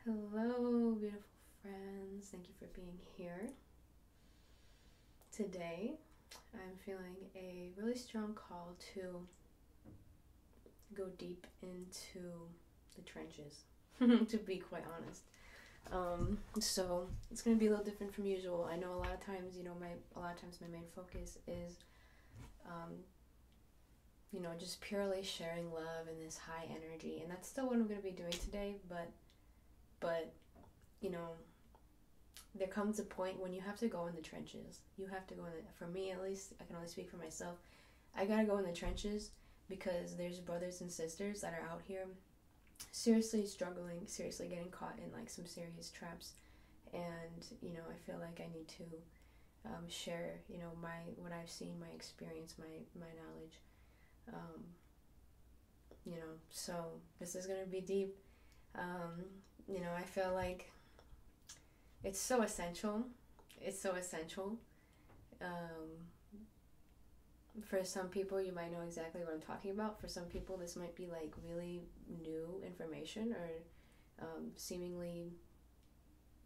Hello, beautiful friends. Thank you for being here. Today, I'm feeling a really strong call to go deep into the trenches, to be quite honest. So it's going to be a little different from usual. I know a lot of times, my main focus is, just purely sharing love and this high energy, and that's still what I'm going to be doing today, but there comes a point when you have to go in the trenches. You have to go in for me at least, I can only speak for myself. I gotta go in the trenches because there's brothers and sisters that are out here seriously struggling, seriously getting caught in like some serious traps, and I feel like I need to share what I've seen, my experience, my knowledge, so this is gonna be deep. I feel like it's so essential. It's so essential. For some people, you might know exactly what I'm talking about. For some people, this might be like really new information or seemingly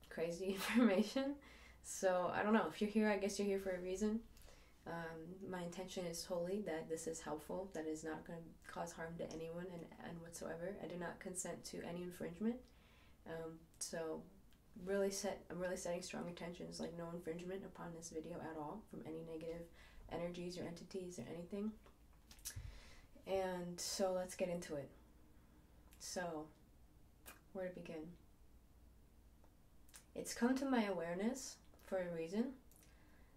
crazy information. So I don't know. If you're here, I guess you're here for a reason. My intention is wholly that this is helpful, that is not going to cause harm to anyone and whatsoever. I do not consent to any infringement. So I'm really setting strong intentions, like no infringement upon this video at all from any negative energies or entities or anything. And so let's get into it. So, where to begin? It's come to my awareness for a reason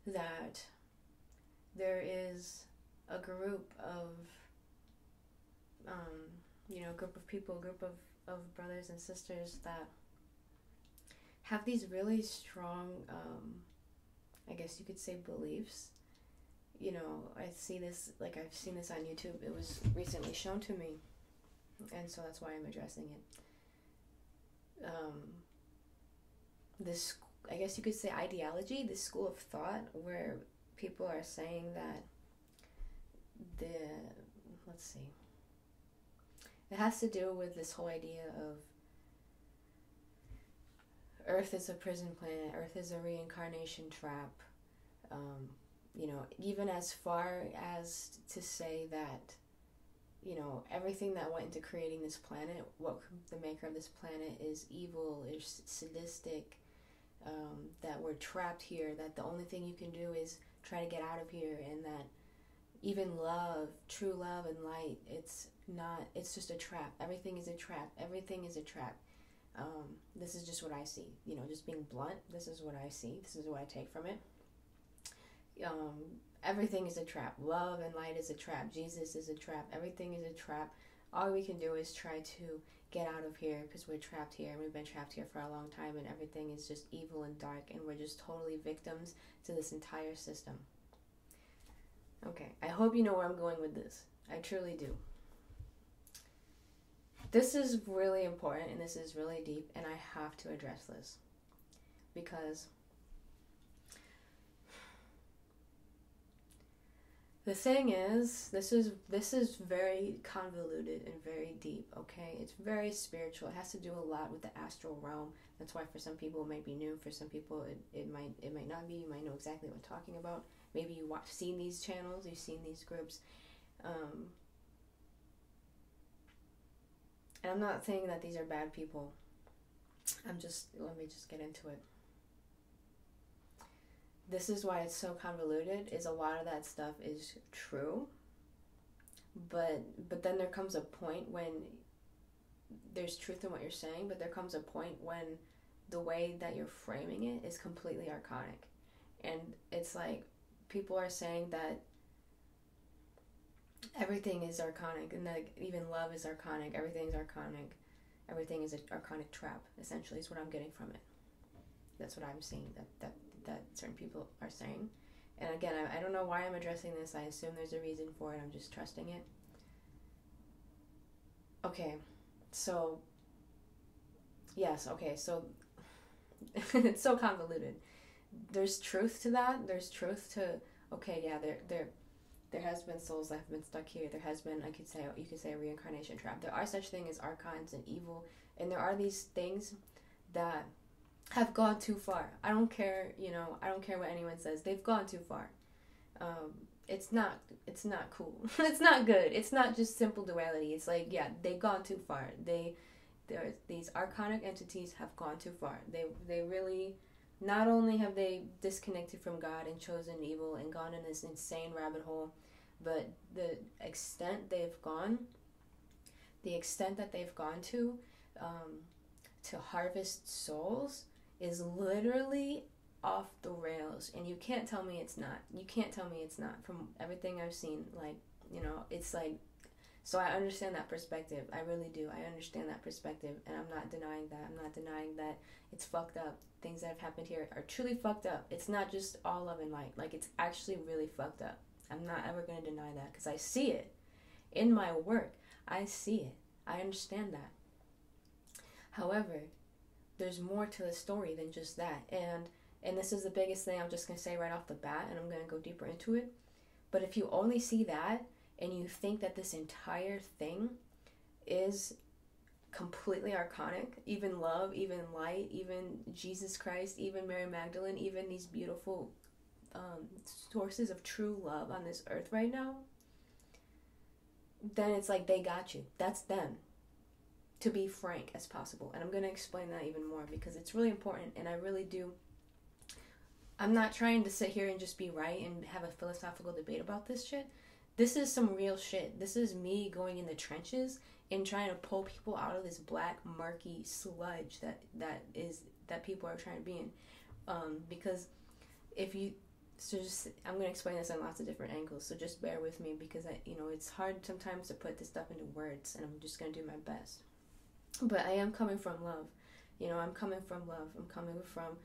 that there is a group of group of brothers and sisters that have these really strong, I guess you could say, beliefs. I see this, like I've seen this on YouTube. It was recently shown to me, and so that's why I'm addressing it. This, I guess you could say, ideology, this school of thought where people are saying that it has to do with this whole idea of Earth is a prison planet, Earth is a reincarnation trap, even as far as to say that, everything that went into creating this planet, what the maker of this planet is evil, is sadistic, that we're trapped here, that the only thing you can do is try to get out of here, and that even love, true love and light, it's just a trap. Everything is a trap. Everything is a trap. This is just what I see. Just being blunt, this is what I see. This is what I take from it. Everything is a trap. Love and light is a trap. Jesus is a trap. Everything is a trap. All we can do is try to get out of here because we're trapped here, and we've been trapped here for a long time, and everything is just evil and dark, and we're just totally victims to this entire system. Okay, I hope you know where I'm going with this. I truly do. This is really important, and this is really deep, and I have to address this because the thing is, this is very convoluted and very deep, okay? It's very spiritual. It has to do a lot with the astral realm. That's why for some people it might be new. For some people it might not be. You might know exactly what I'm talking about. Maybe you've seen these channels, you've seen these groups. And I'm not saying that these are bad people. Let me just get into it. This is why it's so convoluted, is a lot of that stuff is true. But then there comes a point when there's truth in what you're saying, but there comes a point when the way that you're framing it is completely archonic. And it's like people are saying that everything is archonic, and that even love is archonic, everything's archonic, everything is an archonic trap, essentially, is what I'm getting from it. That's what I'm seeing, that certain people are saying. And again, I don't know why I'm addressing this. I assume there's a reason for it. I'm just trusting it. Okay, so yes, okay, so it's so convoluted. There's truth to that. There's truth to, okay, yeah, there has been souls that have been stuck here. There has been, you could say a reincarnation trap. There are such things as archons and evil, and there are these things that have gone too far. I don't care, you know, I don't care what anyone says. They've gone too far. It's not cool. It's not good. It's not just simple duality. It's like, yeah, they've gone too far. These archonic entities have gone too far. They really, not only have they disconnected from God and chosen evil and gone in this insane rabbit hole, but the extent that they've gone to harvest souls is literally off the rails, and you can't tell me it's not. You can't tell me it's not from everything I've seen. Like, you know, it's like, so I understand that perspective. I really do. I understand that perspective, and I'm not denying that. I'm not denying that it's fucked up. Things that have happened here are truly fucked up. It's not just all love and light. Like, it's actually really fucked up. I'm not ever going to deny that, because I see it in my work. I see it. I understand that. However, there's more to the story than just that. And this is the biggest thing I'm just going to say right off the bat, and I'm going to go deeper into it. But if you only see that, and you think that this entire thing is completely archonic, even love, even light, even Jesus Christ, even Mary Magdalene, even these beautiful sources of true love on this earth right now, then it's like they got you. That's them. To be frank as possible. And I'm going to explain that even more, because it's really important, and I really do. I'm not trying to sit here and just be right and have a philosophical debate about this shit. This is some real shit. This is me going in the trenches and trying to pull people out of this black, murky sludge that people are trying to be in. Because I'm going to explain this on lots of different angles, so just bear with me, because it's hard sometimes to put this stuff into words, and I'm just going to do my best. But I am coming from love. I'm coming from love. I'm coming from,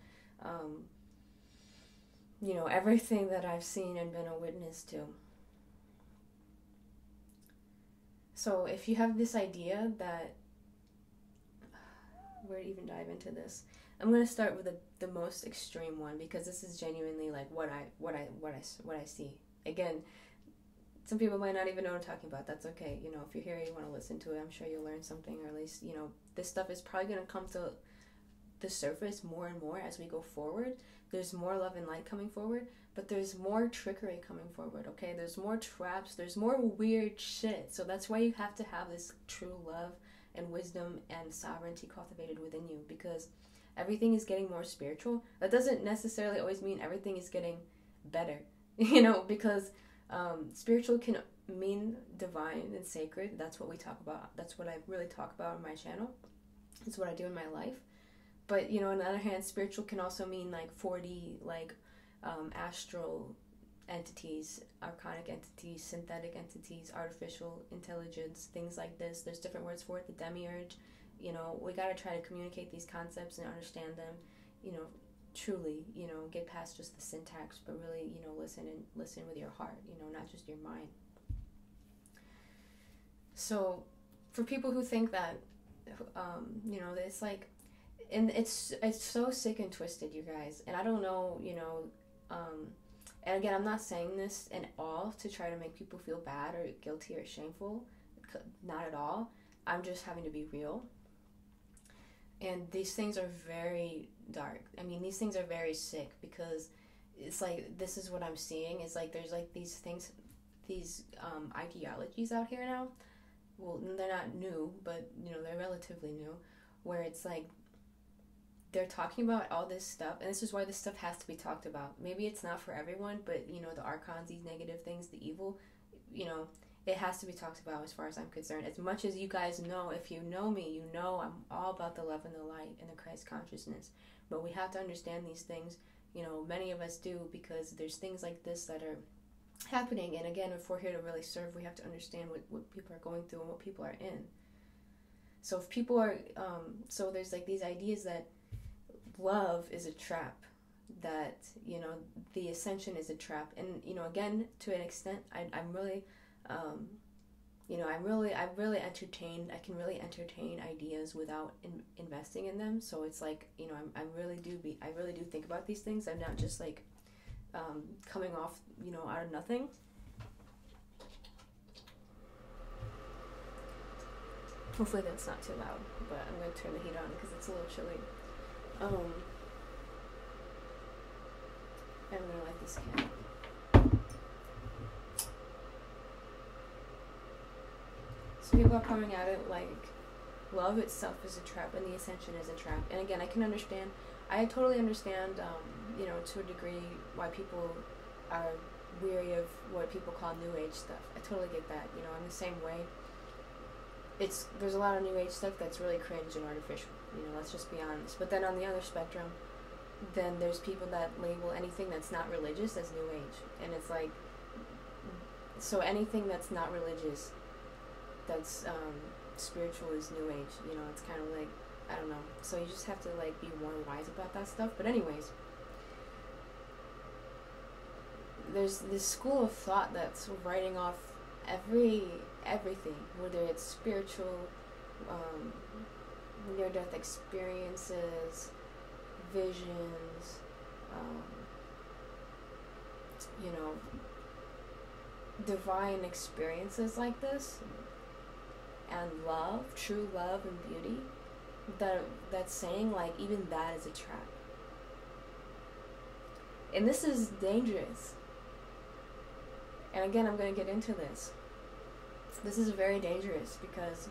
everything that I've seen and been a witness to. So if you have this idea that, where to even dive into this? I'm going to start with the most extreme one, because this is genuinely like what I see. Again, some people might not even know what I'm talking about. That's okay. If you're here and you want to listen to it, I'm sure you'll learn something, or at least, this stuff is probably going to come to the surface more and more as we go forward. There's more love and light coming forward, but there's more trickery coming forward, okay? There's more traps. There's more weird shit. So that's why you have to have this true love and wisdom and sovereignty cultivated within you, because everything is getting more spiritual. That doesn't necessarily always mean everything is getting better, because spiritual can mean divine and sacred. That's what we talk about. That's what I really talk about on my channel. It's what I do in my life. But, on the other hand, spiritual can also mean like 4D, like astral entities, archonic entities, synthetic entities, artificial intelligence, things like this. There's different words for it, the demiurge. We got to try to communicate these concepts and understand them, truly, get past just the syntax, but really, listen with your heart, not just your mind. So for people who think that, it's like, and it's so sick and twisted, you guys, and I don't know, and again, I'm not saying this at all to try to make people feel bad or guilty or shameful, not at all. I'm just having to be real. And these things are very dark. I mean, these things are very sick, because it's like, this is what I'm seeing. It's like there's like these things, these ideologies out here now. Well, they're not new, but, they're relatively new, where it's like they're talking about all this stuff. And this is why this stuff has to be talked about. Maybe it's not for everyone, but, the archons, these negative things, the evil, it has to be talked about as far as I'm concerned. As much as you guys know, if you know me, you know I'm all about the love and the light and the Christ consciousness. But we have to understand these things. Many of us do, because there's things like this that are happening. And again, if we're here to really serve, we have to understand what people are going through and what people are in. So if people are, so there's like these ideas that love is a trap, that, the ascension is a trap. And, again, to an extent, I'm really... I can really entertain ideas without investing in them. So it's like, I really do think about these things. I'm not just like, coming off, out of nothing. Hopefully that's not too loud, but I'm going to turn the heat on because it's a little chilly. I really like this cat. So people are coming at it like love itself is a trap and the ascension is a trap. And again, I totally understand, to a degree why people are weary of what people call New Age stuff. I totally get that, in the same way. There's a lot of New Age stuff that's really cringe and artificial, let's just be honest. But then on the other spectrum, then there's people that label anything that's not religious as New Age. And it's like, so anything that's not religious, that's spiritual is New Age, it's kind of like, I don't know. So you just have to like be more wise about that stuff. But anyways, there's this school of thought that's writing off everything, whether it's spiritual, near-death experiences, visions, divine experiences like this, and love, true love and beauty, that's saying like even that is a trap. And this is dangerous. And again, I'm going to get into this. This is very dangerous because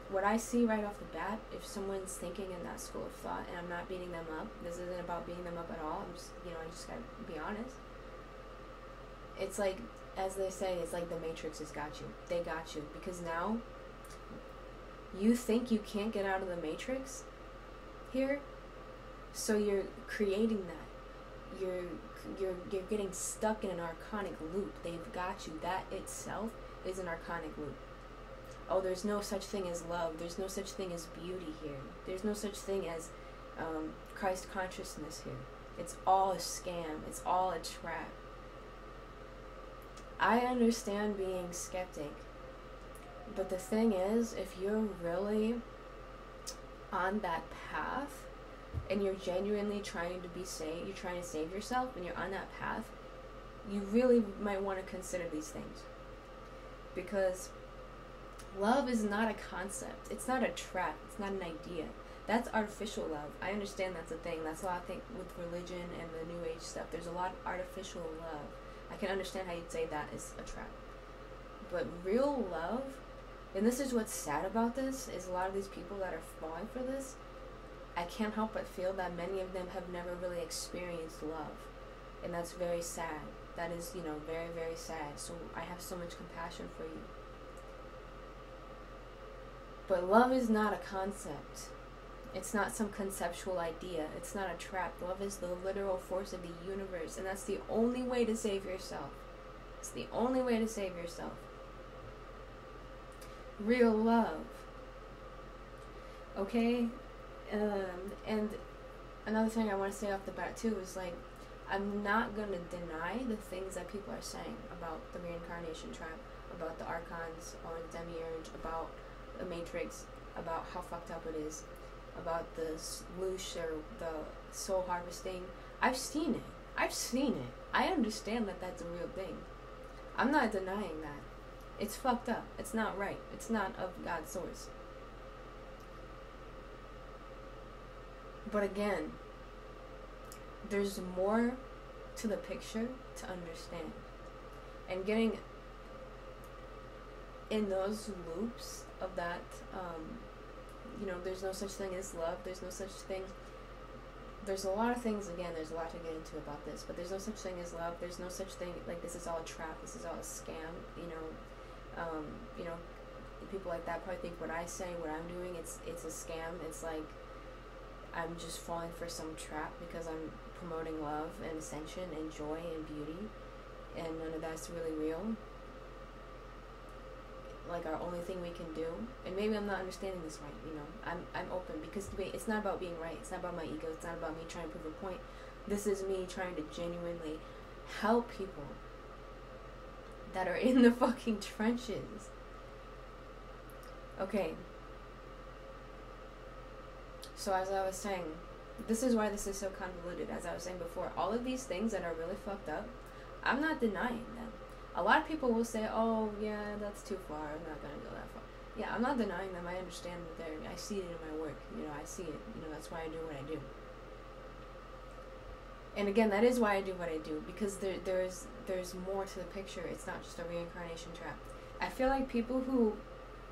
what I see right off the bat, if someone's thinking in that school of thought, and I'm not beating them up, this isn't about beating them up at all, I'm just, I just gotta be honest. It's like, as they say, it's like the Matrix has got you. They got you. Because now, you think you can't get out of the Matrix here, so you're creating that. You're getting stuck in an archonic loop. They've got you. That itself is an archonic loop. Oh, there's no such thing as love. There's no such thing as beauty here. There's no such thing as Christ consciousness here. It's all a scam. It's all a trap. I understand being skeptic, but the thing is, if you're really on that path and you're genuinely trying to be saved, you're trying to save yourself, and you're on that path, you really might want to consider these things. Because love is not a concept. It's not a trap. It's not an idea. That's artificial love. I understand that's a thing. That's a lot of things with religion and the New Age stuff. There's a lot of artificial love. I can understand how you'd say that is a trap. But real love, and this is what's sad about this, is a lot of these people that are falling for this, I can't help but feel that many of them have never really experienced love. And that's very sad. That is, very, very sad. So I have so much compassion for you. But love is not a concept. It's not some conceptual idea. It's not a trap. Love is the literal force of the universe. And that's the only way to save yourself. It's the only way to save yourself. Real love. Okay? And another thing I want to say off the bat too is like, I'm not going to deny the things that people are saying about the reincarnation trap, about the archons or the demiurge, about the Matrix, about how fucked up it is, about the loosh or the soul harvesting. I've seen it. I understand that that's a real thing. I'm not denying that. It's fucked up. It's not right. It's not of God's source. But again, there's more to the picture to understand. And getting in those loops of that, there's no such thing as love. There's no such thing. There's a lot of things, again, there's a lot to get into about this, but there's no such thing as love. There's no such thing, like, this is all a trap. This is all a scam, people like that probably think what I say, what I'm doing, it's a scam. It's like I'm just falling for some trap because I'm promoting love and ascension and joy and beauty, and none of that's really real. Like, our only thing we can do, and maybe I'm not understanding this right, I'm open, because it's not about being right, it's not about my ego, it's not about me trying to prove a point. This is me trying to genuinely help people that are in the fucking trenches. Okay. So as I was saying, this is why this is so convoluted. As I was saying before, all of these things that are really fucked up, I'm not denying them. A lot of people will say, oh, yeah, that's too far, I'm not going to go that far. Yeah, I'm not denying them. I understand that I see it in my work. work. You know, I see it. You know, that's why I do what I do. And again, that is why I do what I do, because there's more to the picture. It's not just a reincarnation trap. I feel like people who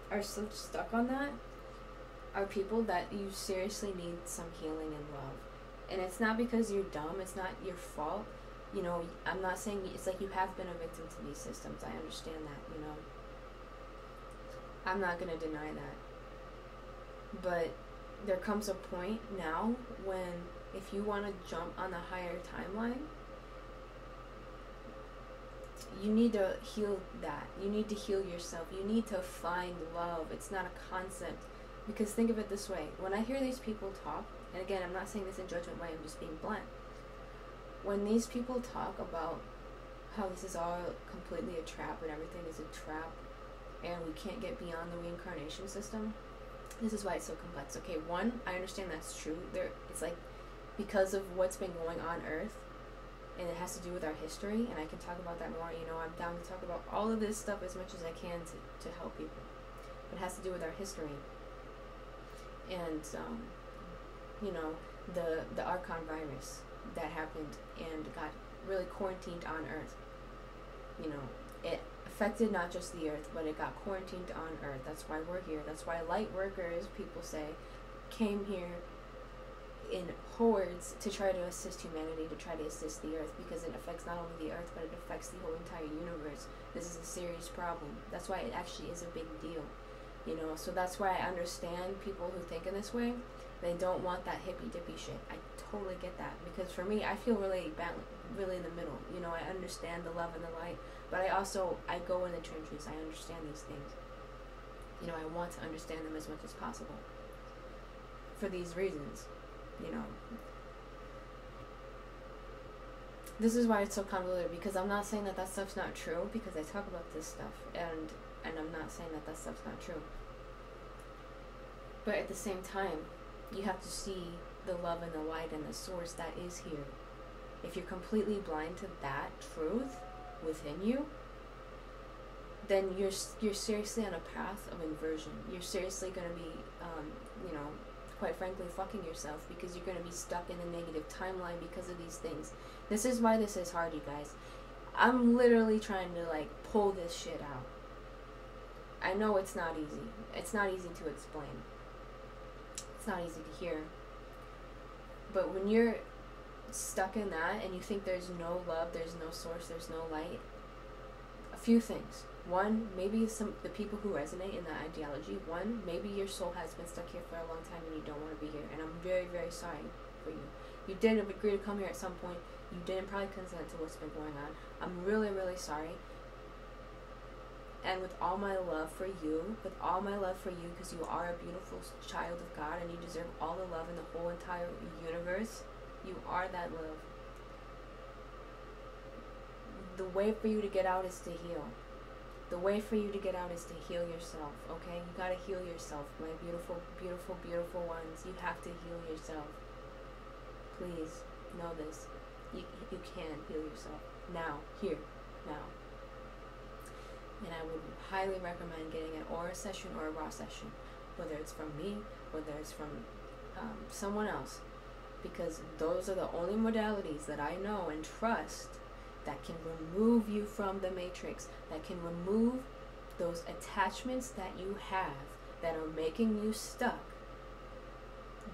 are so stuck on that are people that you seriously need some healing and love. And it's not because you're dumb. It's not your fault. You know, I'm not saying, it's like you have been a victim to these systems. I understand that, you know. I'm not going to deny that. But there comes a point now when if you want to jump on the higher timeline, you need to heal that. You need to heal yourself. You need to find love. It's not a concept. Because think of it this way. When I hear these people talk, and again, I'm not saying this in judgment way, I'm just being blunt. When these people talk about how this is all completely a trap and everything is a trap and we can't get beyond the reincarnation system, this is why it's so complex. Okay, one, I understand that's true. It's like because of what's been going on Earth, and it has to do with our history, and I can talk about that more. You know, I'm down to talk about all of this stuff as much as I can to help people. But it has to do with our history. And, you know, the R.A.H virus that happened and got really quarantined on Earth. You know, it affected not just the Earth, but it got quarantined on Earth. That's why we're here. That's why light workers, people say, came here in hordes to try to assist humanity, to try to assist the Earth, because it affects not only the Earth, but it affects the whole entire universe. This is a serious problem. That's why it actually is a big deal. You know, so that's why I understand people who think in this way. They don't want that hippy-dippy shit. I totally get that. Because for me, I feel really really in the middle. You know, I understand the love and the light. But I go in the trenches. I understand these things. You know, I want to understand them as much as possible. For these reasons. You know. This is why it's so convoluted. Because I'm not saying that that stuff's not true. Because I talk about this stuff. And I'm not saying that that stuff's not true. But at the same time, you have to see the love and the light and the source that is here. If you're completely blind to that truth within you, then you're seriously on a path of inversion. You're seriously going to be, you know, quite frankly, fucking yourself, because you're going to be stuck in a negative timeline because of these things. This is why this is hard, you guys. I'm literally trying to, like, pull this shit out. I know it's not easy. It's not easy to explain. It's not easy to hear. But when you're stuck in that and you think there's no love, there's no source, there's no light, a few things. One, maybe the people who resonate in that ideology, one, maybe your soul has been stuck here for a long time and you don't want to be here. And I'm very, very sorry for you. You didn't agree to come here at some point. You didn't probably consent to what's been going on. I'm really, really sorry. And with all my love for you, because you are a beautiful child of God and you deserve all the love in the whole entire universe, you are that love. The way for you to get out is to heal. The way for you to get out is to heal yourself, okay? You gotta heal yourself, my beautiful, beautiful, beautiful ones. You have to heal yourself. Please, know this. You can heal yourself. Now. Here. Now. And I would highly recommend getting an aura session or a raw session, whether it's from me, whether it's from someone else, because those are the only modalities that I know and trust that can remove you from the matrix, that can remove those attachments that you have that are making you stuck.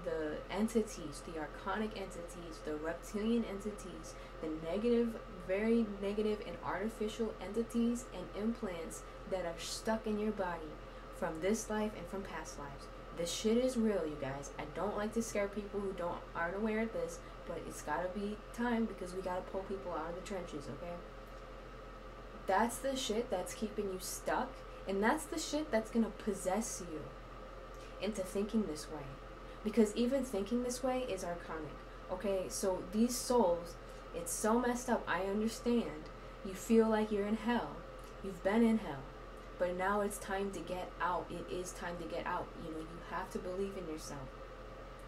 The entities, the archonic entities, the reptilian entities, the negative, very negative and artificial entities and implants that are stuck in your body from this life and from past lives. This shit is real, you guys. I don't like to scare people who aren't aware of this, but it's gotta be time because we gotta pull people out of the trenches, okay? That's the shit that's keeping you stuck, and that's the shit that's gonna possess you into thinking this way. Because even thinking this way is archonic, okay? So these souls, it's so messed up. I understand. You feel like you're in hell. You've been in hell. But now it's time to get out. It is time to get out. You know, you have to believe in yourself.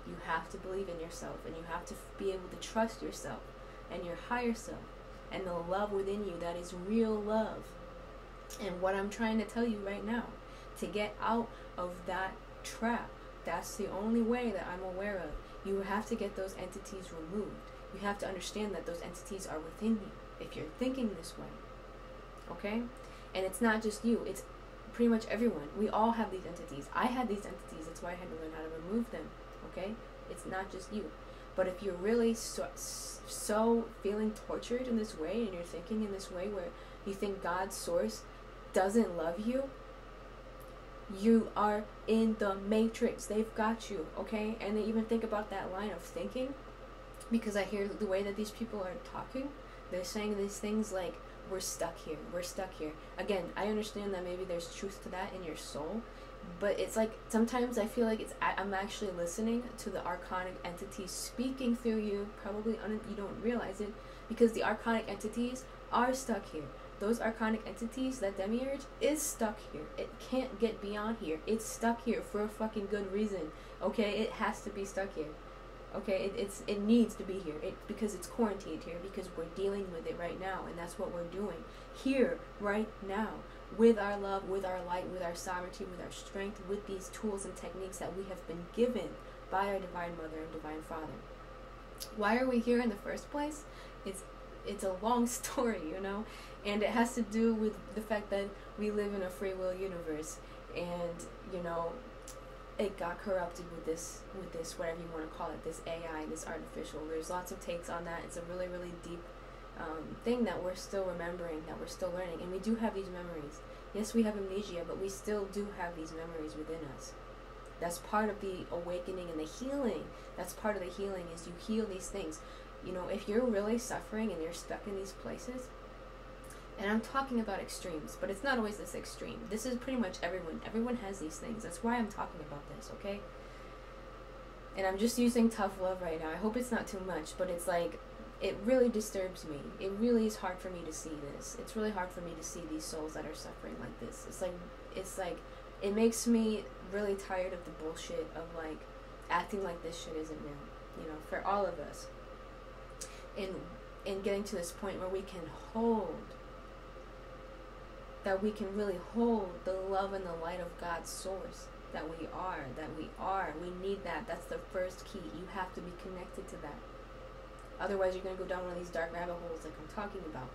You have to believe in yourself. And you have to be able to trust yourself and your higher self and the love within you that is real love. And what I'm trying to tell you right now, to get out of that trap, that's the only way that I'm aware of. You have to get those entities removed. You have to understand that those entities are within you if you're thinking this way. Okay? And it's not just you. It's pretty much everyone. We all have these entities. I had these entities. That's why I had to learn how to remove them. Okay? It's not just you. But if you're really so feeling tortured in this way, and you're thinking in this way where you think God's source doesn't love you, you are in the matrix. They've got you, okay? And they even think about that line of thinking, because I hear the way that these people are talking. They're saying these things like, we're stuck here, we're stuck here. Again, I understand that maybe there's truth to that in your soul, but it's like, sometimes I feel like I'm actually listening to the archonic entities speaking through you. Probably you don't realize it, because the archonic entities are stuck here. Those archonic entities, that demiurge, is stuck here. It can't get beyond here. It's stuck here for a fucking good reason. Okay, it has to be stuck here. Okay, it needs to be here. Because it's quarantined here, because we're dealing with it right now, and that's what we're doing here right now, with our love, with our light, with our sovereignty, with our strength, with these tools and techniques that we have been given by our Divine Mother and Divine Father. Why are we here in the first place? It's a long story, you know, and it has to do with the fact that we live in a free will universe, and you know, it got corrupted with this whatever you want to call it, this AI, this artificial. There's lots of takes on that. It's a really, really deep thing that we're still remembering, that we're still learning, and we do have these memories. Yes, we have amnesia, but we still do have these memories within us. That's part of the awakening and the healing. That's part of the healing, is you heal these things. You know, if you're really suffering and you're stuck in these places, and I'm talking about extremes, but it's not always this extreme. This is pretty much everyone. Everyone has these things. That's why I'm talking about this, okay? And I'm just using tough love right now. I hope it's not too much, but it's like, it really disturbs me. It really is hard for me to see this. It's really hard for me to see these souls that are suffering like this. It's like, it makes me really tired of the bullshit of like, acting like this shit isn't real, you know, for all of us. And getting to this point where we can really hold the love and the light of God's source, that we are. We need that. That's the first key. You have to be connected to that. Otherwise, you're going to go down one of these dark rabbit holes like I'm talking about.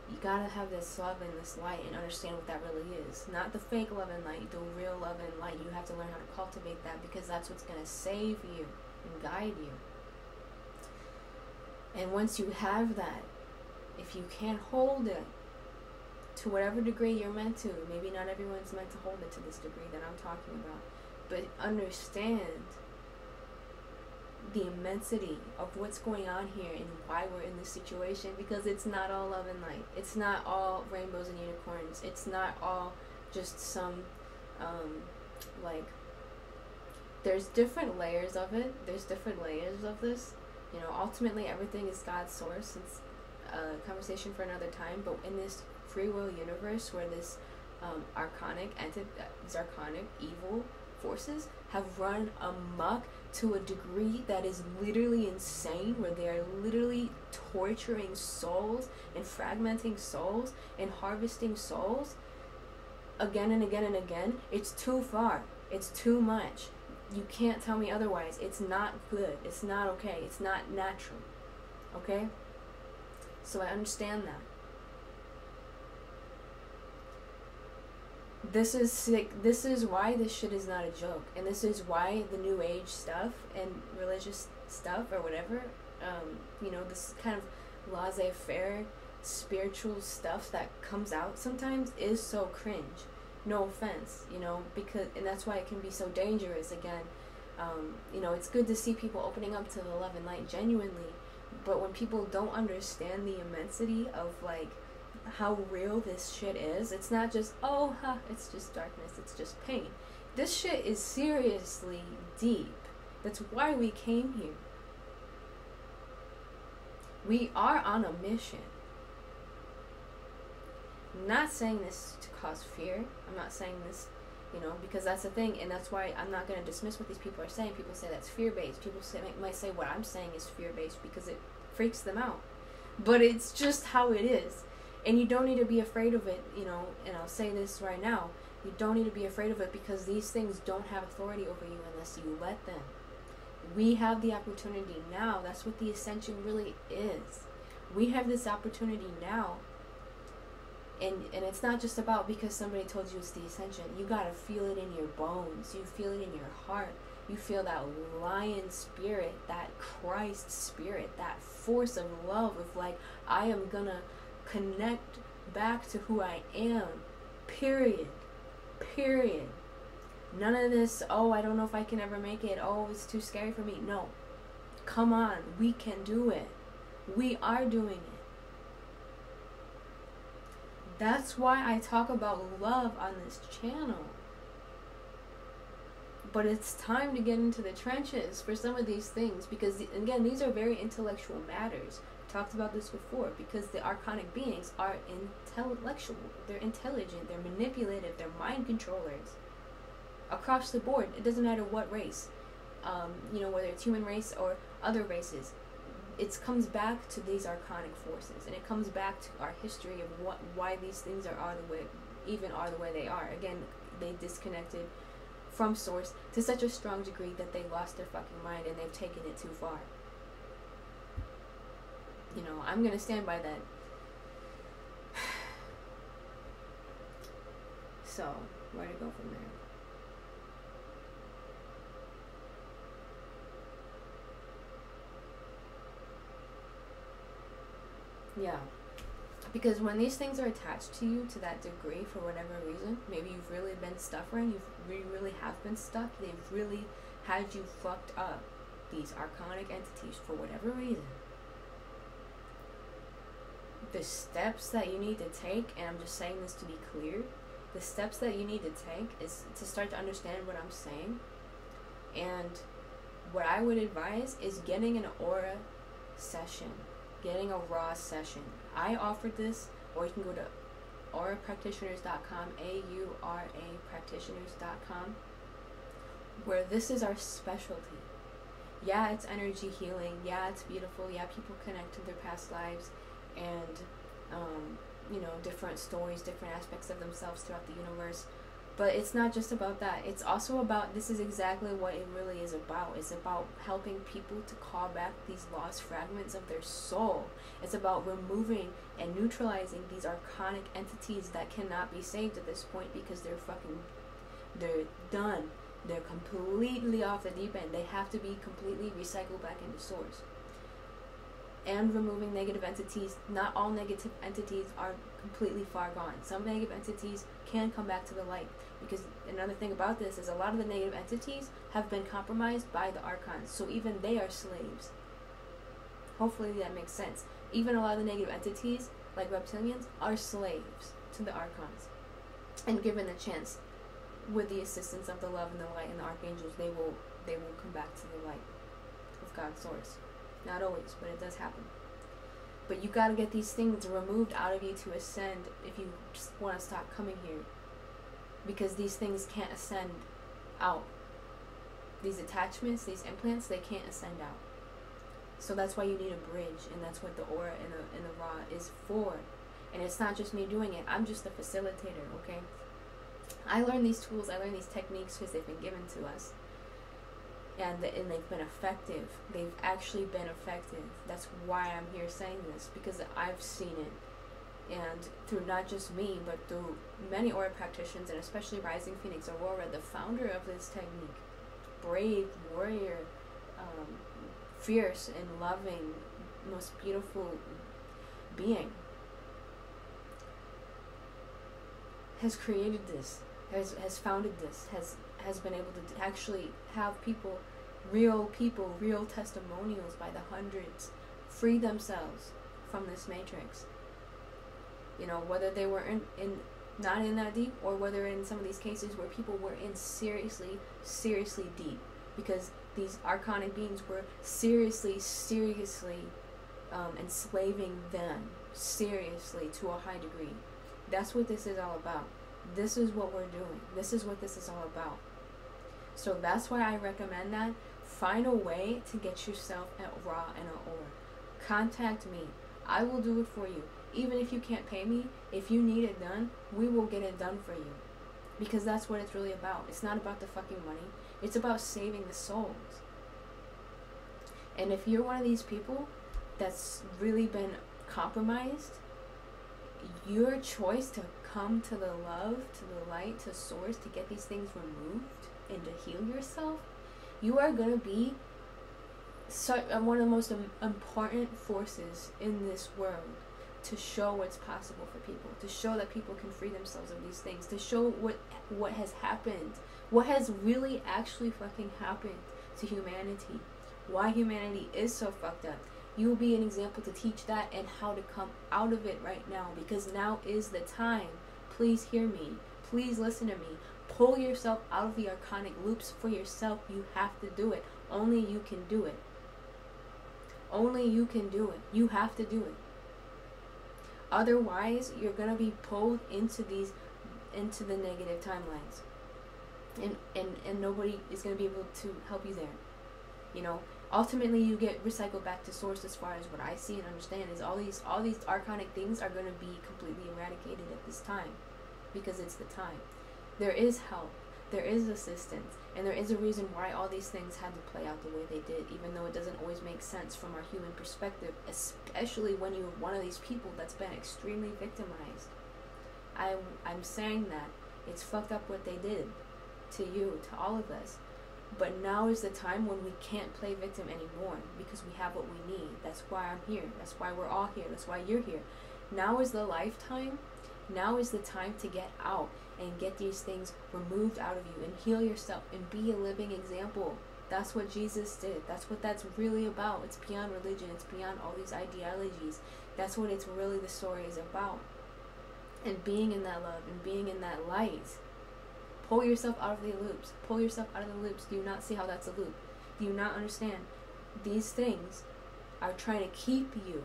You got to have this love and this light and understand what that really is. Not the fake love and light, the real love and light. You have to learn how to cultivate that, because that's what's going to save you and guide you. And once you have that, if you can't hold it to whatever degree you're meant to, maybe not everyone's meant to hold it to this degree that I'm talking about, but understand the immensity of what's going on here and why we're in this situation, because it's not all love and light. It's not all rainbows and unicorns. It's not all just some, like, there's different layers of it. There's different layers of this. You know, ultimately everything is God's source. It's a conversation for another time, but in this free will universe where this these archonic evil forces have run amok to a degree that is literally insane, where they are literally torturing souls and fragmenting souls and harvesting souls again and again and again, it's too far. It's too much. You can't tell me otherwise. It's not good. It's not okay. It's not natural. Okay? So I understand that. This is sick. This is why this shit is not a joke. And this is why the New Age stuff and religious stuff or whatever, you know, this kind of laissez-faire spiritual stuff that comes out sometimes is so cringe. No offense, you know, because, and that's why it can be so dangerous. Again, you know, it's good to see people opening up to the love and light genuinely, but when people don't understand the immensity of like how real this shit is, it's not just, oh, it's just darkness, it's just pain. This shit is seriously deep. That's why we came here. We are on a mission. I'm not saying this to cause fear. I'm not saying this, you know, because that's the thing, and that's why I'm not going to dismiss what these people are saying. People say that's fear-based. People might say what I'm saying is fear-based because it freaks them out. But it's just how it is. And you don't need to be afraid of it, you know, and I'll say this right now. You don't need to be afraid of it, because these things don't have authority over you unless you let them. We have the opportunity now. That's what the ascension really is. We have this opportunity now. And it's not just about because somebody told you it's the ascension. You gotta feel it in your bones. You feel it in your heart. You feel that lion spirit, that Christ spirit, that force of love of like, I am gonna connect back to who I am. Period. Period. None of this, oh, I don't know if I can ever make it. Oh, it's too scary for me. No. Come on. We can do it. We are doing it. That's why I talk about love on this channel. But it's time to get into the trenches for some of these things, because, again, these are very intellectual matters. I talked about this before, because the archonic beings are intellectual. They're intelligent. They're manipulative. They're mind controllers. Across the board, it doesn't matter what race, whether it's human race or other races. It comes back to these archonic forces, and it comes back to our history of why these things are the way they are. Again, they disconnected from source to such a strong degree that they lost their fucking mind, and they've taken it too far. I'm gonna stand by that. So, where to go from there? Yeah, because when these things are attached to you to that degree, for whatever reason, maybe you've really been suffering, you really have been stuck, they've really had you fucked up, these archonic entities, for whatever reason. The steps that you need to take, and I'm just saying this to be clear, the steps that you need to take is to start to understand what I'm saying. And what I would advise is getting an aura session. Getting a raw session. I offered this, or you can go to aurapractitioners.com, A.U.R.A. practitioners.com, where this is our specialty. Yeah, it's energy healing. Yeah, it's beautiful. Yeah, people connect to their past lives and, different stories, different aspects of themselves throughout the universe. But it's not just about that. It's also about, this is exactly what it really is about. It's about helping people to call back these lost fragments of their soul. It's about removing and neutralizing these archonic entities that cannot be saved at this point, because they're done. They're completely off the deep end. They have to be completely recycled back into source. And removing negative entities. Not all negative entities are completely far gone. Some negative entities can come back to the light, because another thing about this is a lot of the negative entities have been compromised by the archons, so even they are slaves. Hopefully that makes sense. Even a lot of the negative entities, like reptilians, are slaves to the archons, and given a chance, with the assistance of the love and the light and the archangels, they will come back to the light of God's source. Not always, but it does happen. But you gotta get these things removed out of you to ascend if you just want to stop coming here. Because these things can't ascend out. These attachments, these implants, they can't ascend out. So that's why you need a bridge, and that's what the aura and the R.A.A. is for. And it's not just me doing it. I'm just a facilitator, okay? I learned these tools, I learned these techniques because they've been given to us. And they've been effective. They've actually been effective. That's why I'm here saying this, because I've seen it. And through not just me, but through many aura practitioners, and especially Rising Phoenix Aurora, the founder of this technique, brave, warrior, fierce and loving, most beautiful being, has created this, has founded this, has been able to actually have real testimonials by the hundreds free themselves from this matrix. Whether they were not in that deep, or whether in some of these cases where people were in seriously deep, because these archonic beings were seriously enslaving them seriously to a high degree. That's what this is all about. This is what we're doing. This is what this is all about. So that's why I recommend that. Find a way to get yourself an R.A.A. and an A.U.R.A. Contact me. I will do it for you. Even if you can't pay me, if you need it done, we will get it done for you. Because that's what it's really about. It's not about the fucking money. It's about saving the souls. And if you're one of these people that's really been compromised, your choice to come to the love, to the light, to source, to get these things removed and to heal yourself, you are going to be one of the most important forces in this world to show what's possible for people, to show that people can free themselves of these things, to show what has happened, what has really actually fucking happened to humanity, why humanity is so fucked up. You will be an example to teach that and how to come out of it right now, because now is the time. Please hear me. Please listen to me. Pull yourself out of the archonic loops for yourself. You have to do it. Only you can do it. Only you can do it. You have to do it. Otherwise, you're going to be pulled into the negative timelines. And nobody is going to be able to help you there. You know? Ultimately, you get recycled back to source. As far as what I see and understand is all these archonic things are going to be completely eradicated at this time, because it's the time. There is help, there is assistance, and there is a reason why all these things had to play out the way they did, even though it doesn't always make sense from our human perspective, especially when you're one of these people that's been extremely victimized. I'm saying that it's fucked up what they did to you, to all of us. But now is the time when we can't play victim anymore, because we have what we need. That's why I'm here. That's why we're all here. That's why you're here. Now is the lifetime. Now is the time to get out and get these things removed out of you and heal yourself and be a living example. That's what Jesus did. That's what that's really about. It's beyond religion. It's beyond all these ideologies. That's what it's really, the story is about. And being in that love and being in that light. Pull yourself out of the loops. Pull yourself out of the loops. Do you not see how that's a loop? Do you not understand? These things are trying to keep you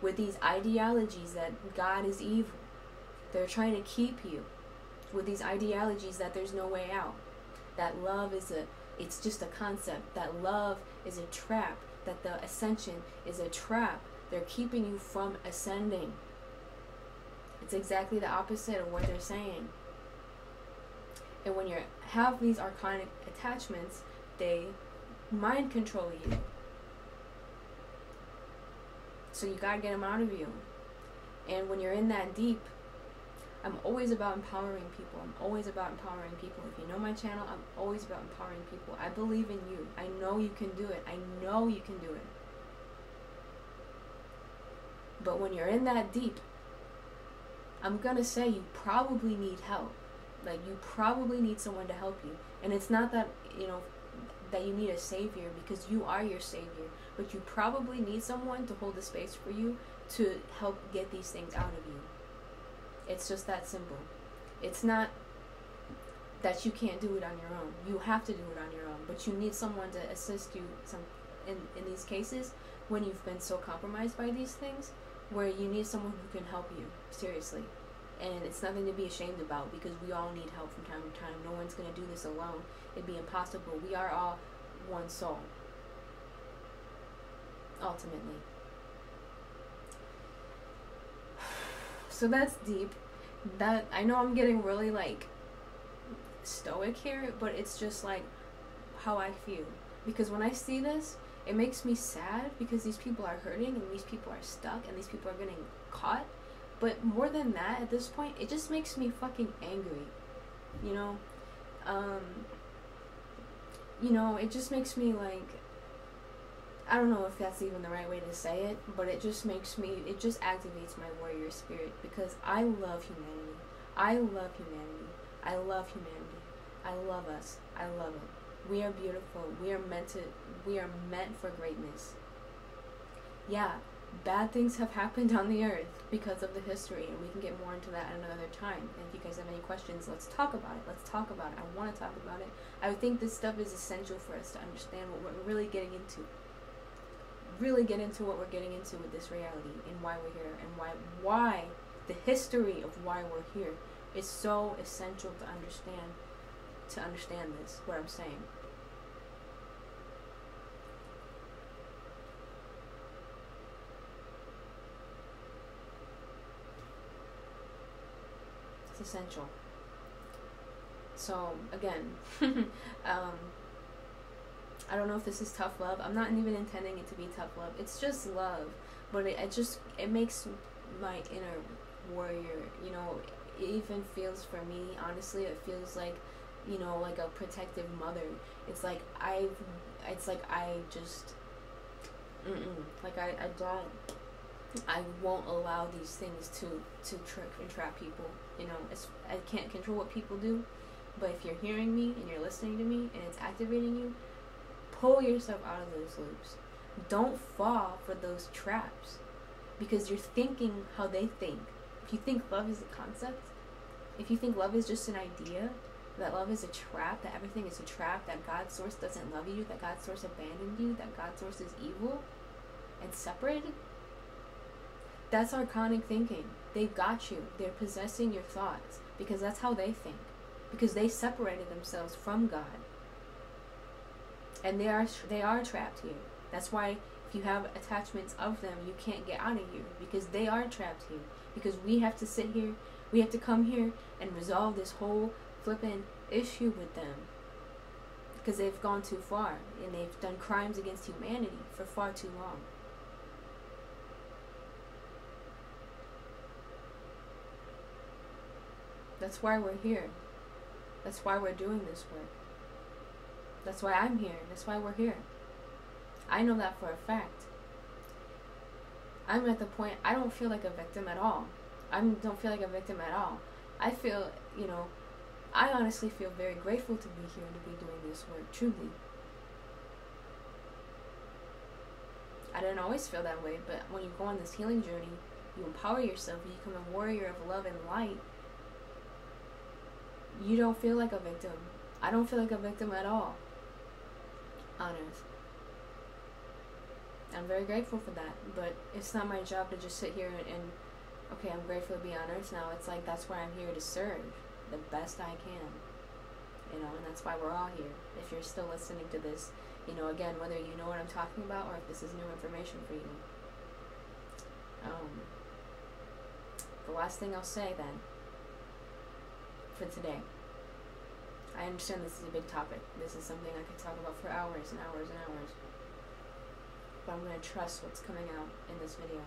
with these ideologies that God is evil. They're trying to keep you with these ideologies that there's no way out. That love is it's just a concept. That love is a trap. That the ascension is a trap. They're keeping you from ascending. It's exactly the opposite of what they're saying. And when you have these archonic attachments, they mind control you. So you gotta get them out of you. And when you're in that deep, I'm always about empowering people. I'm always about empowering people. If you know my channel, I'm always about empowering people. I believe in you. I know you can do it. I know you can do it. But when you're in that deep, I'm gonna say you probably need help. Like, you probably need someone to help you. And it's not that, that you need a savior, because you are your savior. But you probably need someone to hold the space for you to help get these things out of you. It's just that simple. It's not that you can't do it on your own. You have to do it on your own. But you need someone to assist you in these cases when you've been so compromised by these things, where you need someone who can help you. Seriously. And it's nothing to be ashamed about, because we all need help from time to time. No one's going to do this alone. It'd be impossible. We are all one soul. Ultimately. So that's deep. That, I know I'm getting really, stoic here, but it's just, how I feel. Because when I see this, it makes me sad, because these people are hurting, and these people are stuck, and these people are getting caught. But more than that, at this point, it just makes me fucking angry, it just makes me I don't know if that's even the right way to say it, but it just activates my warrior spirit, because I love humanity. I love humanity. I love humanity. I love us. I love it. We are beautiful. We are meant for greatness. Yeah. Bad things have happened on the earth because of the history, and we can get more into that at another time. And if you guys have any questions, let's talk about it. Let's talk about it. I want to talk about it. I think this stuff is essential for us to understand what we're really getting into. Really get into what we're getting into with this reality, and why we're here, and why the history of why we're here is so essential to understand this, what I'm saying. Essential. So again, I don't know if this is tough love. I'm not even intending it to be tough love. It's just love, but it makes my inner warrior, you know, it even feels for me, honestly, it feels like, you know, like a protective mother. It's like I just, like I don't, I won't allow these things to trick and trap people, you know. I can't control what people do, but if you're hearing me and you're listening to me and it's activating you, pull yourself out of those loops. Don't fall for those traps, because you're thinking how they think. If you think love is a concept, if you think love is just an idea, that love is a trap, that everything is a trap, that God's source doesn't love you, that God's source abandoned you, that God's source is evil and separated, that's archonic thinking. They've got you. They're possessing your thoughts, because that's how they think. Because they separated themselves from God. And they are trapped here. That's why if you have attachments of them, you can't get out of here, because they are trapped here. Because we have to sit here, we have to come here and resolve this whole flippin' issue with them, because they've gone too far and they've done crimes against humanity for far too long. That's why we're here. That's why we're doing this work. That's why I'm here. That's why we're here. I know that for a fact. I'm at the point, I don't feel like a victim at all. I don't feel like a victim at all. I feel, you know, I honestly feel very grateful to be here and to be doing this work, truly. I didn't always feel that way, but when you go on this healing journey, you empower yourself, you become a warrior of love and light. You don't feel like a victim. I don't feel like a victim at all on Earth. I'm very grateful for that, but it's not my job to just sit here and okay, I'm grateful to be on Earth now. It's like, that's why I'm here to serve the best I can, you know, and that's why we're all here. If you're still listening to this, you know, again, whether you know what I'm talking about or if this is new information for you. The last thing I'll say then, for today, I understand this is a big topic. This is something I could talk about for hours and hours and hours. But I'm going to trust what's coming out in this video.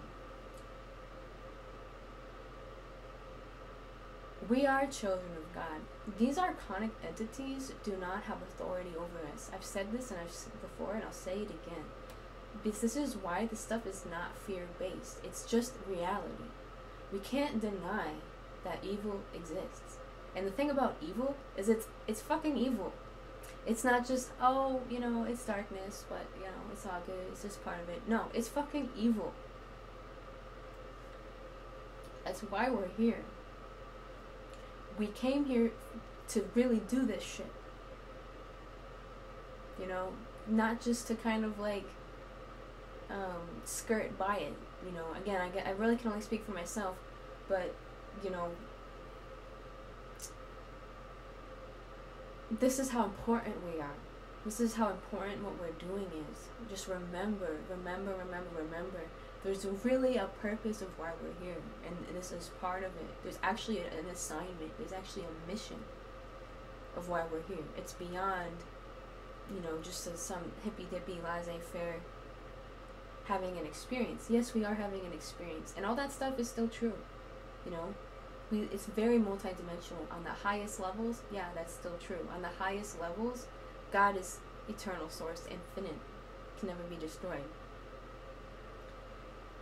We are children of God. These archonic entities do not have authority over us. I've said this and I've said it before, and I'll say it again. Because this is why this stuff is not fear-based. It's just reality. We can't deny that evil exists. And the thing about evil is it's fucking evil. It's not just, oh, you know, it's darkness, but, you know, it's all good. It's just part of it. No, it's fucking evil. That's why we're here. We came here to really do this shit. You know, not just to kind of like skirt by it. You know, again, I really can only speak for myself, but, you know, this is how important we are. This is how important what we're doing is. Just remember. There's really a purpose of why we're here, and this is part of it. There's actually an assignment. There's actually a mission of why we're here. It's beyond, you know, just some hippy-dippy, laissez-faire having an experience. Yes, we are having an experience, and all that stuff is still true, you know. It's very multidimensional. On the highest levels, yeah, that's still true. On the highest levels, God is eternal source, infinite, can never be destroyed.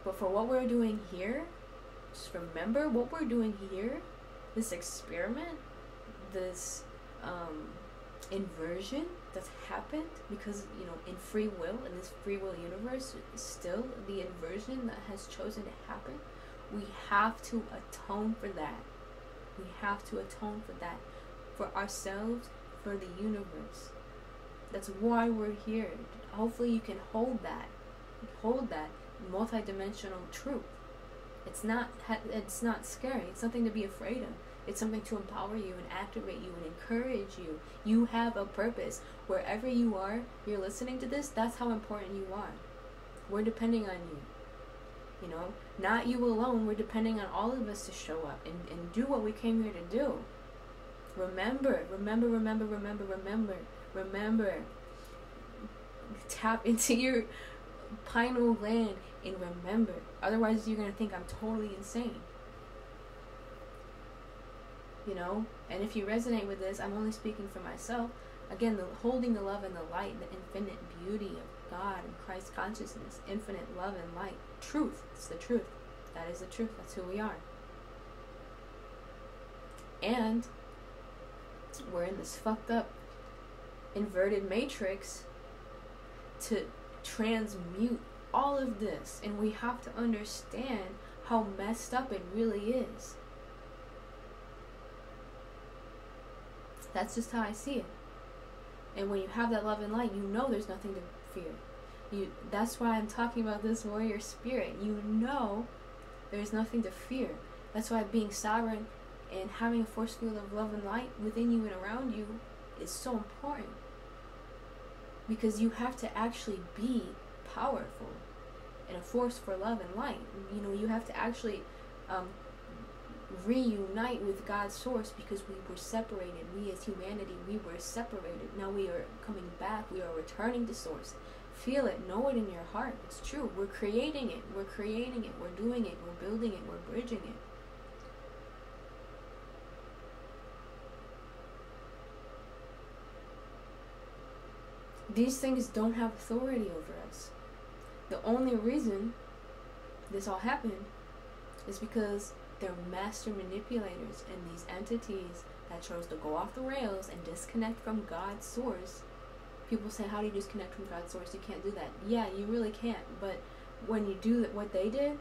But for what we're doing here, just remember what we're doing here, this experiment, this inversion that's happened, because, you know, in free will, in this free will universe, still the inversion that has chosen to happen, we have to atone for that. We have to atone for that. For ourselves, for the universe. That's why we're here. Hopefully you can hold that. Hold that multidimensional truth. It's not scary. It's nothing to be afraid of. It's something to empower you and activate you and encourage you. You have a purpose. Wherever you are, you're listening to this, that's how important you are. We're depending on you. You know, not you alone. We're depending on all of us to show up and do what we came here to do. Remember, remember, remember, remember, remember, remember. Tap into your pineal gland and remember. Otherwise, you're going to think I'm totally insane. You know? And if you resonate with this, I'm only speaking for myself. Again, holding the love and the light, the infinite beauty of God and Christ consciousness, infinite love and light. Truth. It's the truth. That is the truth. That's who we are. And we're in this fucked up, inverted matrix to transmute all of this. And we have to understand how messed up it really is. That's just how I see it. And when you have that love and light, you know there's nothing to fear. That's why I'm talking about this warrior spirit. You know there's nothing to fear. That's why being sovereign and having a force field of love and light within you and around you is so important. Because you have to actually be powerful and a force for love and light. You know, you have to actually reunite with God's source, because we were separated. We as humanity, we were separated. Now we are coming back. We are returning to source. Feel it. Know it in your heart. It's true. We're creating it. We're creating it. We're doing it. We're building it. We're bridging it. These things don't have authority over us. The only reason this all happened is because they're master manipulators, and these entities that chose to go off the rails and disconnect from God's source. People say, how do you disconnect from God's source? You can't do that. Yeah, you really can't. But when you do what they did,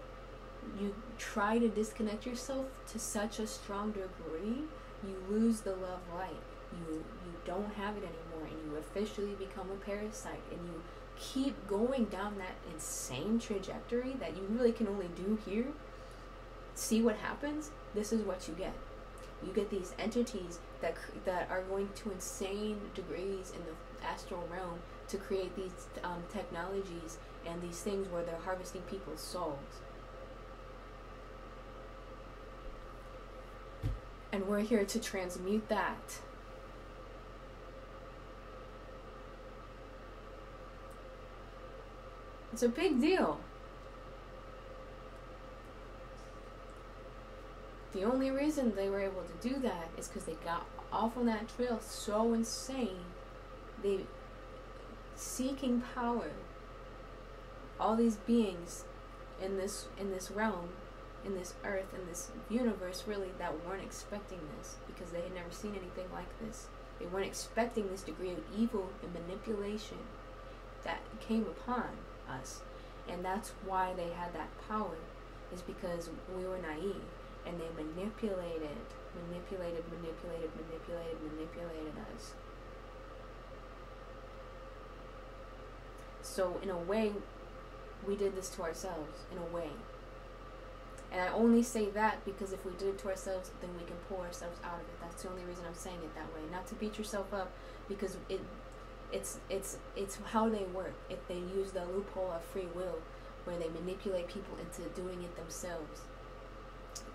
you try to disconnect yourself to such a strong degree, you lose the love light. You don't have it anymore, and you officially become a parasite, and you keep going down that insane trajectory that you really can only do here. See what happens? This is what you get. You get these entities that are going to insane degrees in the astral realm to create these technologies and these things where they're harvesting people's souls. And we're here to transmute that. It's a big deal. The only reason they were able to do that is because they got off on that trail so insane. They seeking power. All these beings in this realm, in this earth, in this universe, really, that weren't expecting this, because they had never seen anything like this. They weren't expecting this degree of evil and manipulation that came upon us. And that's why they had that power, is because we were naive, and they manipulated us. So in a way, we did this to ourselves, in a way. And I only say that because if we did it to ourselves, then we can pull ourselves out of it. That's the only reason I'm saying it that way. Not to beat yourself up, because it's how they work. If they use the loophole of free will, where they manipulate people into doing it themselves.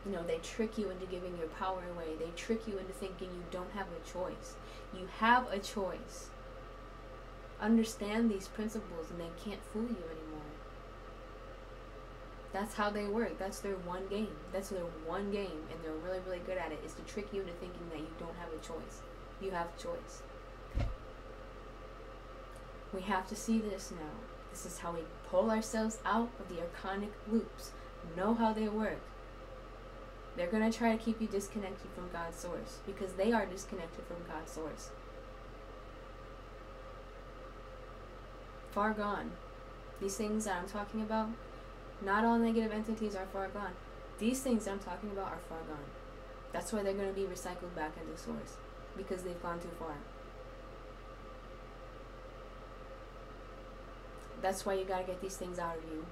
You know, they trick you into giving your power away. They trick you into thinking you don't have a choice. You have a choice. Understand these principles, and they can't fool you anymore. That's how they work. That's their one game. That's their one game, and they're really, really good at it, is to trick you into thinking that you don't have a choice. You have a choice. We have to see this now. This is how we pull ourselves out of the archonic loops. Know how they work. They're going to try to keep you disconnected from God's source, because they are disconnected from God's source. Far gone. These things that I'm talking about, not all negative entities are far gone. These things that I'm talking about are far gone. That's why they're going to be recycled back into source, because they've gone too far. That's why you got to get these things out of you,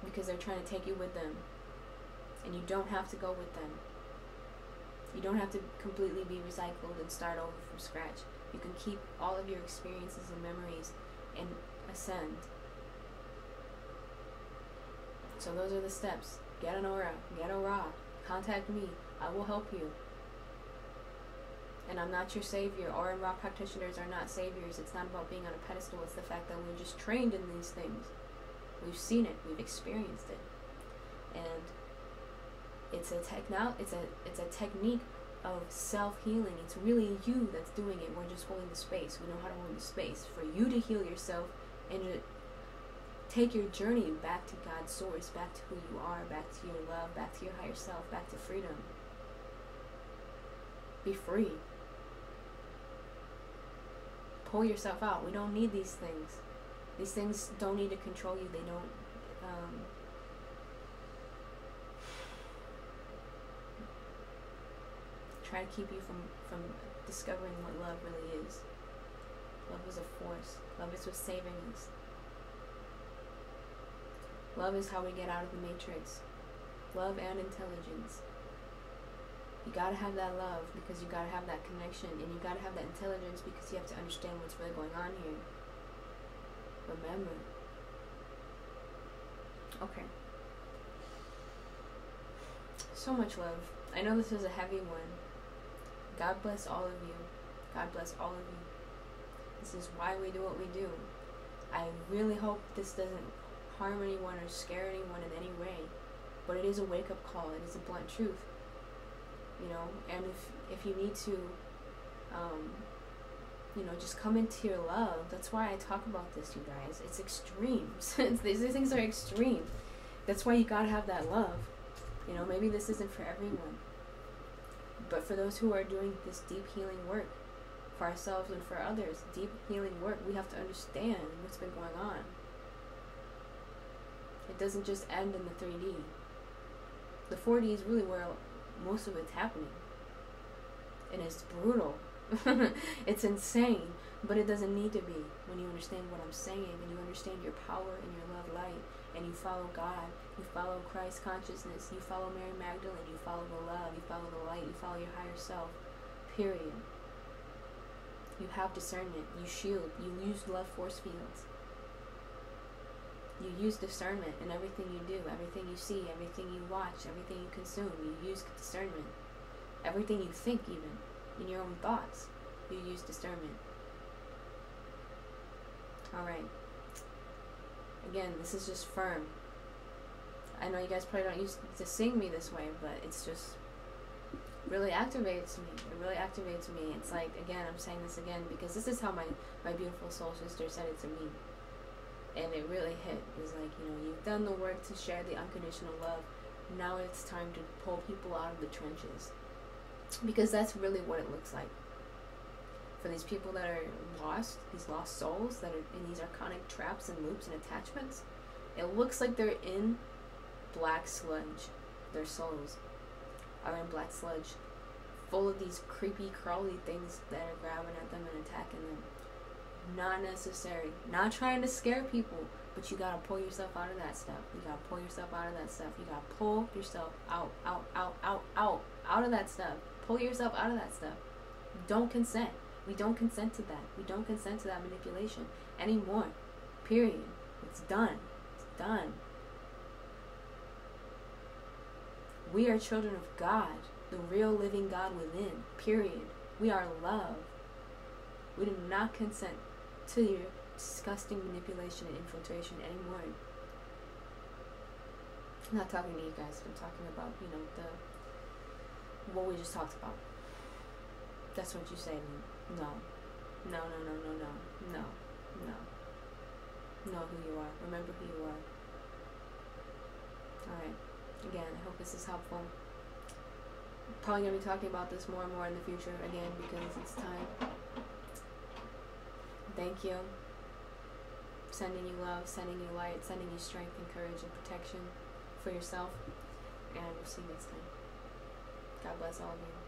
because they're trying to take you with them. And you don't have to go with them. You don't have to completely be recycled and start over from scratch. You can keep all of your experiences and memories and ascend. So those are the steps. Get an aura. Get A.U.R.A. Contact me. I will help you. And I'm not your savior. R.A.A.H practitioners are not saviors. It's not about being on a pedestal. It's the fact that we're just trained in these things. We've seen it. We've experienced it. And it's a technique of self-healing. It's really you that's doing it. We're just holding the space. We know how to hold the space for you to heal yourself and to take your journey back to God's source, back to who you are, back to your love, back to your higher self, back to freedom. Be free. Pull yourself out. We don't need these things. These things don't need to control you. They don't try to keep you from discovering what love really is. Love is a force. Love is what's saving us. Love is how we get out of the matrix. Love and intelligence. You gotta have that love because you gotta have that connection, and you gotta have that intelligence because you have to understand what's really going on here. Remember. Okay. So much love. I know this is a heavy one. God bless all of you. God bless all of you. This is why we do what we do. I really hope this doesn't harm anyone or scare anyone in any way, but it is a wake-up call. It is a blunt truth. You know, and if you need to, just come into your love. That's why I talk about this, you guys. It's extremes. These things are extreme. That's why you gotta have that love. You know, maybe this isn't for everyone, but for those who are doing this deep healing work for ourselves and for others, deep healing work, we have to understand what's been going on. It doesn't just end in the 3D. The 4D is really where most of it's happening. And it's brutal. It's insane. But it doesn't need to be when you understand what I'm saying and you understand your power and your love light and you follow God, you follow Christ consciousness, you follow Mary Magdalene, you follow the love, you follow the light, you follow your higher self. Period. You have discernment. You shield. You use love force fields. You use discernment in everything you do, everything you see, everything you watch, everything you consume. You use discernment. Everything you think, even in your own thoughts, you use discernment. Alright. Again, this is just firm. I know you guys probably don't used to seeing me this way, but it's just really activates me. It really activates me. It's like, again, I'm saying this again because this is how my beautiful soul sister said it to me. And it really hit. It's like, you've done the work to share the unconditional love. Now it's time to pull people out of the trenches. Because that's really what it looks like. For these people that are lost, these lost souls that are in these archonic traps and loops and attachments, it looks like they're in black sludge. Their souls are in black sludge, full of these creepy, crawly things that are grabbing at them and attacking them. Not necessary. Not trying to scare people, but you gotta pull yourself out of that stuff. You gotta pull yourself out of that stuff. You gotta pull yourself out of that stuff. Pull yourself out of that stuff. Don't consent. We don't consent to that. We don't consent to that manipulation anymore. Period. It's done. It's done. We are children of God, the real living God within. Period. We are love. We do not consent to your disgusting manipulation and infiltration anymore. I'm not talking to you guys. I'm talking about, what we just talked about. That's what you say to me. No. No. Know who you are. Remember who you are. Alright. Again, I hope this is helpful. Probably going to be talking about this more and more in the future, again, because it's time. Thank you. Sending you love, sending you light, sending you strength and courage and protection for yourself. And we'll see you next time. God bless all of you.